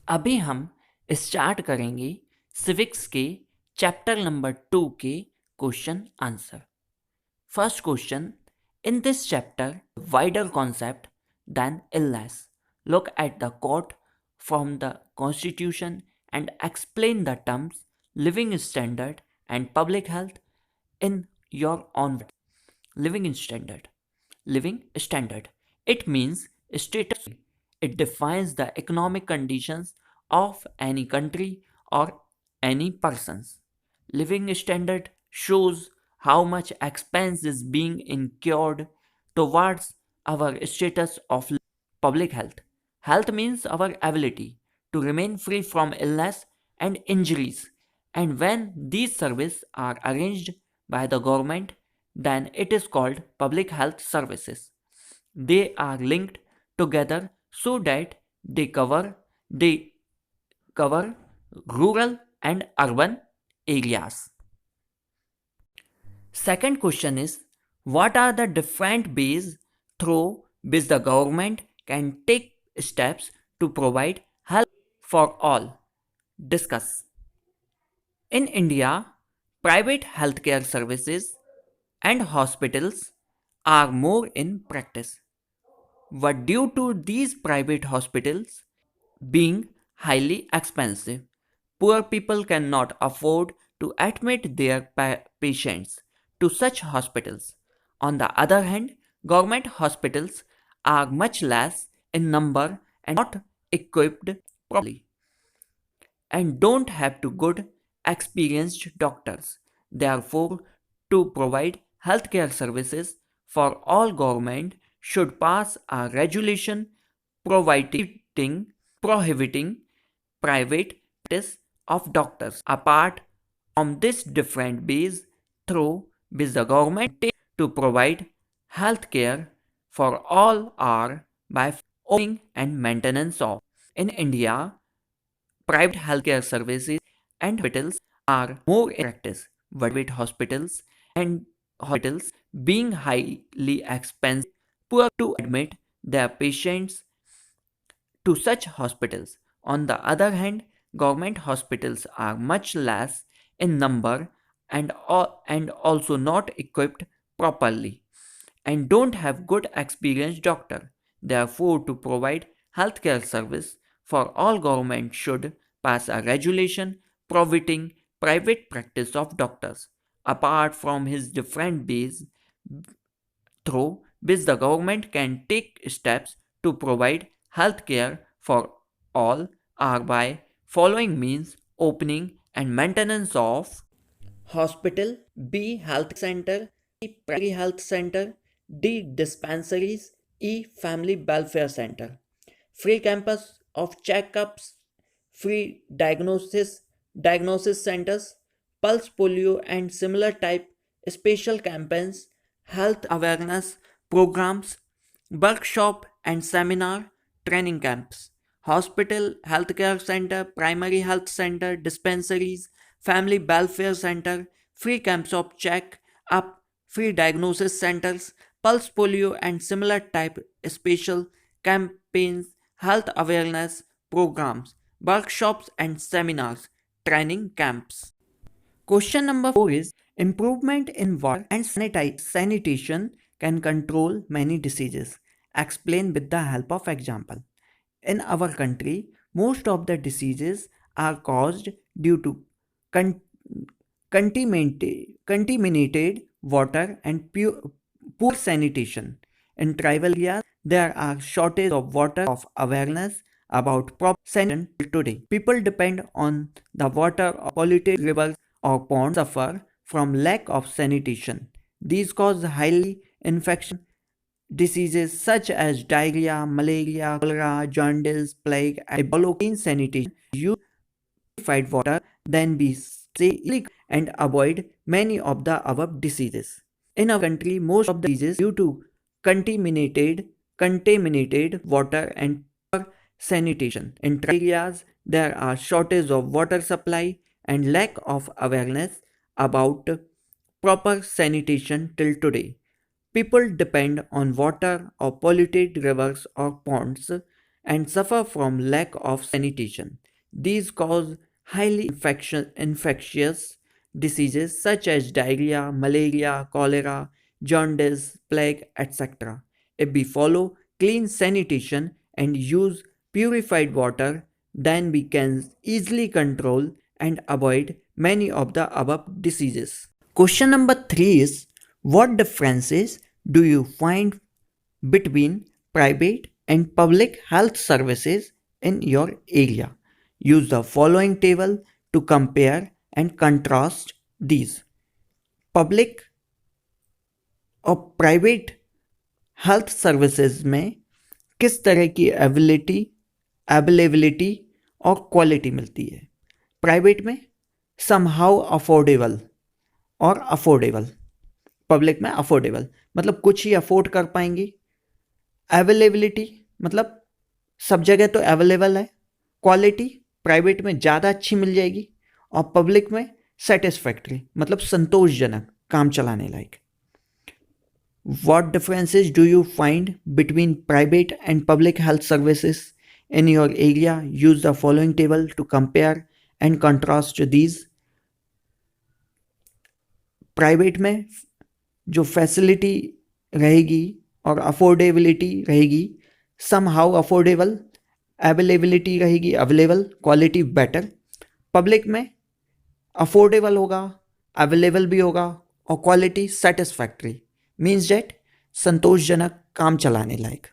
अभी हम स्टार्ट करेंगे सिविक्स के चैप्टर नंबर 2 के question answer. First question, in this chapter wider concept than illness, look at the quote from the constitution and explain the terms living standard and public health in your own words. Living standard, it means status. It defines the economic conditions of any country or any persons. Living standard shows how much expense is being incurred towards our status of public health. Health means our ability to remain free from illness and injuries, and when these services are arranged by the government, then it is called public health services. They are linked together so that they cover rural and urban areas. Second question is, what are the different ways through which the government can take steps to provide health for all? Discuss. In India, private healthcare services and hospitals are more in practice. But due to these private hospitals being highly expensive, poor people cannot afford to admit their patients to such hospitals. On the other hand, government hospitals are much less in number and not equipped properly and don't have to good experienced doctors. Therefore, to provide healthcare services for all, government should pass a regulation prohibiting private practice of doctors. Apart from this different ways through which the government takes to provide healthcare for all are by owning and maintenance of. In India, private healthcare services and hospitals are more in practice, but private hospitals being highly expensive, poor to admit their patients to such hospitals. On the other hand, government hospitals are much less in number and also not equipped properly and don't have good experienced doctor. Therefore, to provide healthcare service for all, government should pass a regulation prohibiting private practice of doctors. Apart from his different ways through which the government can take steps to provide healthcare for all are by following means: opening and maintenance of hospital, B. Health center, C. Primary health center, D. Dispensaries, E. Family welfare center. Free campus of checkups, free diagnosis centers, pulse polio and similar type special campaigns, health awareness programs, workshop and seminar training camps, hospital, healthcare center, primary health center, dispensaries, family welfare center, free camps of check up, free diagnosis centers, pulse polio and similar type special campaigns, health awareness programs, workshops and seminars, training camps. Question number 4 is, improvement in water and sanitation can control many diseases. Explain with the help of example. In our country, most of the diseases are caused due to con- contaminated water and poor sanitation. In tribal areas, there are shortage of water of awareness about proper sanitation till today. People depend on the water of polluted rivers or ponds suffer from lack of sanitation. These cause highly infection diseases such as diarrhea, malaria, cholera, jaundice, plague, and Ebola. Clean sanitation, use purified water, then be safe and avoid many of the above diseases. In our country, most of the diseases due to contaminated water and poor sanitation. In tribal areas, there are shortage of water supply and lack of awareness about proper sanitation till today. People depend on water or polluted rivers or ponds and suffer from lack of sanitation. These cause highly infectious diseases such as diarrhea, malaria, cholera, jaundice, plague, etc. If we follow clean sanitation and use purified water, then we can easily control and avoid many of the above diseases. Question number 3 is, what differences do you find between private and public health services in your area? Use the following table to compare and contrast these. Public और private health services में किस तरह की availability और quality मिलती है? Private में somehow affordable और अफोर्डेबल, पब्लिक में अफोर्डेबल मतलब कुछ ही अफोर्ड कर पाएंगी, अवेलेबिलिटी मतलब सब जगह तो अवेलेबल है, क्वालिटी प्राइवेट में ज़्यादा अच्छी मिल जाएगी और पब्लिक में सेटिस्फैक्ट्री मतलब संतोषजनक, काम चलाने लायक. What differences do you find between private and public health services in your area? Use the following table to compare and contrast these. Private में जो फैसिलिटी रहेगी और अफोर्डेबिलिटी रहेगी, सम हाउ अफोर्डेबल, अवेलेबिलिटी रहेगी अवेलेबल, क्वालिटी बेटर. पब्लिक में affordable होगा, available भी होगा और क्वालिटी सेटिस्फैक्ट्री, मीन्स डेट संतोषजनक, काम चलाने लायक.